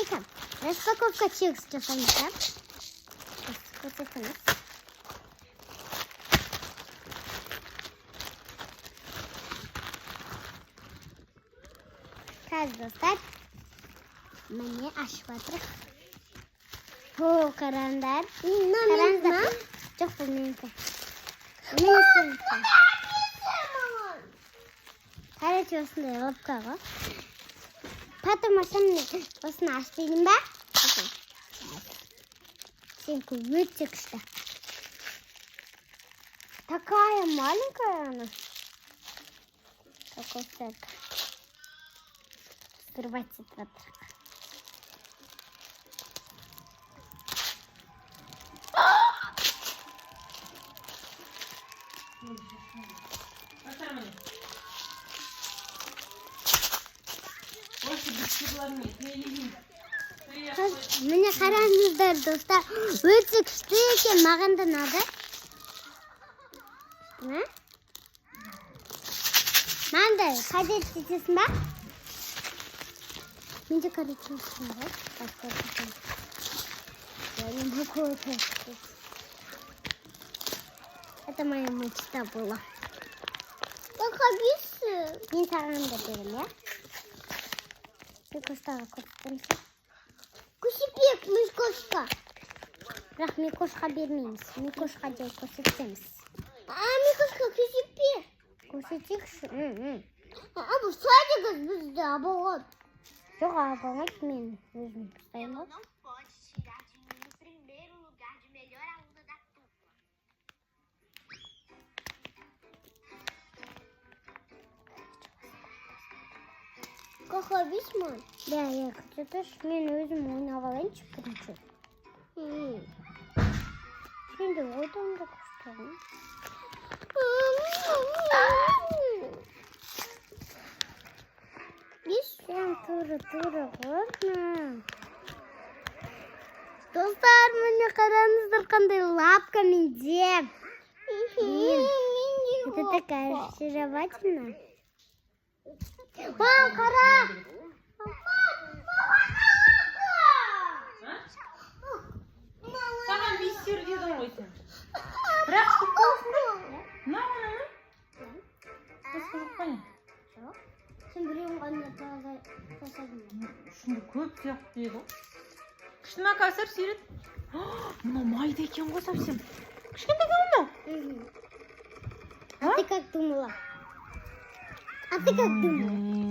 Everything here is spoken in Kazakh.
Мінекім, распаковка чекс жасаймыз, да? Көрсетіңіз. Қазір достар, міне ашып жатырық. О, қараңдар. Қараңдар. Жоқ, бұл менікі. Қарайте, осындай лапка ғой. Потом осыны ашпайдың ба? Сенька өте күшті. Такая маленькая она. Такой сет. Срывать этот. Міне қараңыздар достар, өте күшті екен, маған да ұнады. Маңда қажет етесің ба? Менде қажет етесің ба? Это моя мечта была. Как объясню? Мен саған да берем, я? Ты костаға көрсетеміз. Көшіпек, микошқа. Бірақ микошқа бермейміз. Микошқа де көрсетеміз. Микошқа көшіпек. Көрсетекші. Бұл садигіз бізді абалады. Жоқ, абалады, мен өзім ұстайым ғой. Какой весьма? Да, я хочу тоже. Мен өзім ойнап алайыншы бірінші. Енді одан да күштіғым. Сен тура ғырна. Достар, міне қараңыздар қандай лапка менде. Это такая очаровательная. Мам, қара! Саған бейістер дедің ғой сен. Бірақ шықпасын ба? На. Қысқылық қане? Жоқ. Сен біреуін қане жасадың ба? Шынды көп сияқты еді ғой. Күштіма кәсір сүйрет. Мына майды екен ғой совсем. Кішкентай қалында? А ты как думала? А ты как думала?